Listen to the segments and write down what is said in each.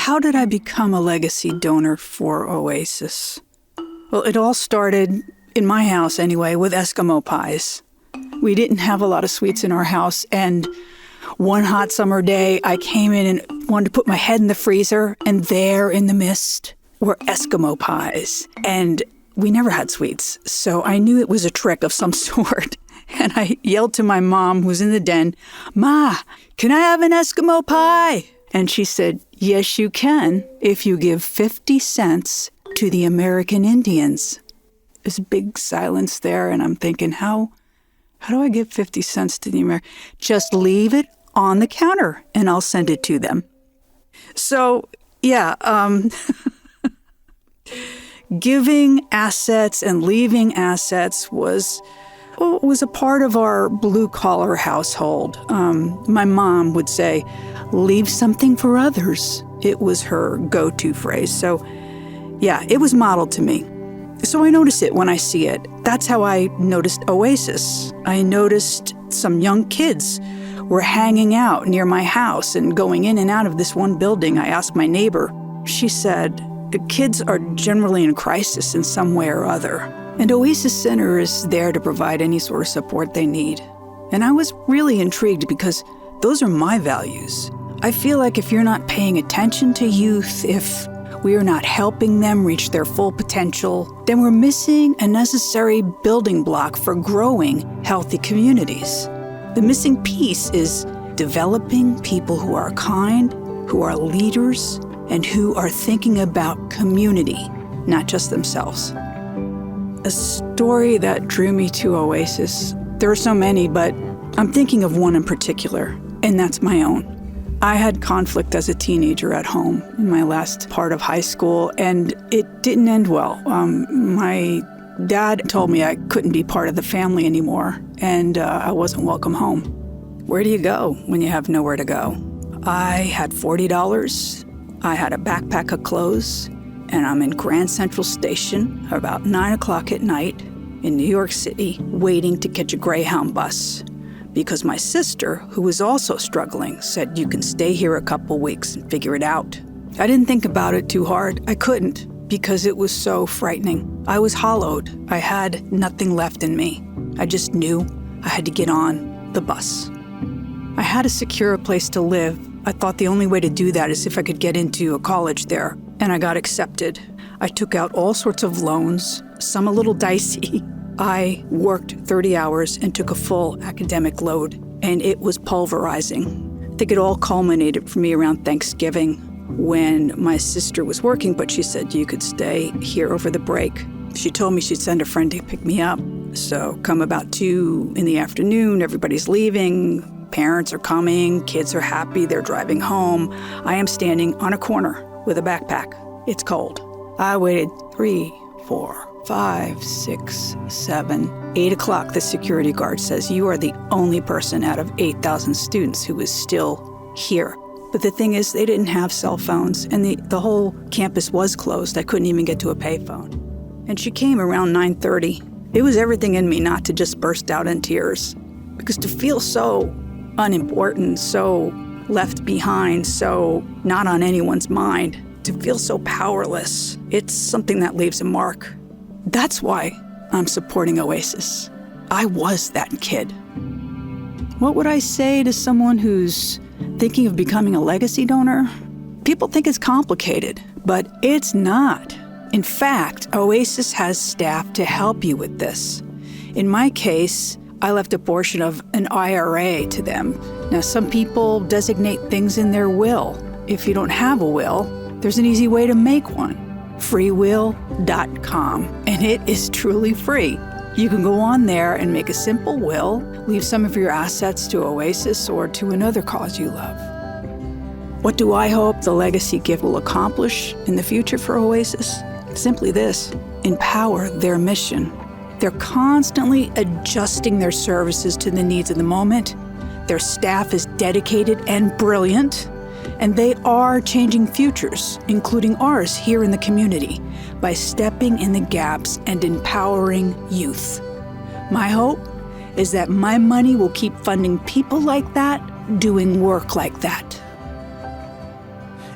how did I become a legacy donor for Oasis? Well, it all started, in my house anyway, with Eskimo pies. We didn't have a lot of sweets in our house, and one hot summer day, I came in and wanted to put my head in the freezer, and there in the mist were Eskimo pies. And we never had sweets, so I knew it was a trick of some sort. And I yelled to my mom, who's in the den, "Ma, can I have an Eskimo pie?" And she said, "Yes, you can, if you give 50 cents to the American Indians." There's a big silence there, and I'm thinking, how do I give 50 cents to the American? Just leave it on the counter, and I'll send it to them. So, yeah, giving assets and leaving assets was a part of our blue-collar household. My mom would say, "Leave something for others." It was her go-to phrase. So, yeah, it was modeled to me. So I notice it when I see it. That's how I noticed Oasis. I noticed some young kids were hanging out near my house and going in and out of this one building. I asked my neighbor. She said, "The kids are generally in crisis in some way or other. And Oasis Center is there to provide any sort of support they need." And I was really intrigued because those are my values. I feel like if you're not paying attention to youth, if we are not helping them reach their full potential, then we're missing a necessary building block for growing healthy communities. The missing piece is developing people who are kind, who are leaders, and who are thinking about community, not just themselves. A story that drew me to Oasis, there are so many, but I'm thinking of one in particular, and that's my own. I had conflict as a teenager at home in my last part of high school, and it didn't end well. My dad told me I couldn't be part of the family anymore, and I wasn't welcome home. Where do you go when you have nowhere to go? I had $40. I had a backpack of clothes, and I'm in Grand Central Station about 9 o'clock at night in New York City, waiting to catch a Greyhound bus. Because my sister, who was also struggling, said, "You can stay here a couple weeks and figure it out." I didn't think about it too hard. I couldn't, because it was so frightening. I was hollowed. I had nothing left in me. I just knew I had to get on the bus. I had to secure a place to live. I thought the only way to do that is if I could get into a college there, and I got accepted. I took out all sorts of loans, some a little dicey. I worked 30 hours and took a full academic load, and it was pulverizing. I think it all culminated for me around Thanksgiving when my sister was working, but she said, "You could stay here over the break." She told me she'd send a friend to pick me up. So come about 2 in the afternoon, everybody's leaving, parents are coming, kids are happy, they're driving home. I am standing on a corner with a backpack. It's cold. I waited 3, 4, 5, 6, 7, 8 o'clock, the security guard says, "You are the only person out of 8,000 students who is still here." But the thing is, they didn't have cell phones, and the whole campus was closed. I couldn't even get to a payphone. And she came around 9:30. It was everything in me not to just burst out in tears, because to feel so unimportant, so left behind, so not on anyone's mind, to feel so powerless, it's something that leaves a mark. That's why I'm supporting Oasis. I was that kid. What would I say to someone who's thinking of becoming a legacy donor? People think it's complicated, but it's not. In fact, Oasis has staff to help you with this. In my case, I left a portion of an IRA to them. Now, some people designate things in their will. If you don't have a will, there's an easy way to make one. freewill.com, and it is truly free. You can go on there and make a simple will, leave some of your assets to Oasis or to another cause you love. What do I hope the legacy gift will accomplish in the future for Oasis? Simply this: empower their mission. They're constantly adjusting their services to the needs of the moment. Their staff is dedicated and brilliant. And they are changing futures, including ours here in the community, by stepping in the gaps and empowering youth. My hope is that my money will keep funding people like that, doing work like that.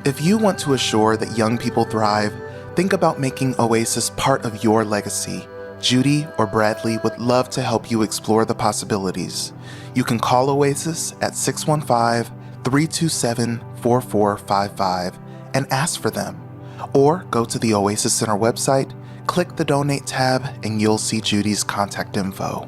If you want to assure that young people thrive, think about making Oasis part of your legacy. Judy or Bradley would love to help you explore the possibilities. You can call Oasis at 615-327-4455 and ask for them. Or go to the Oasis Center website, click the Donate tab, and you'll see Judy's contact info.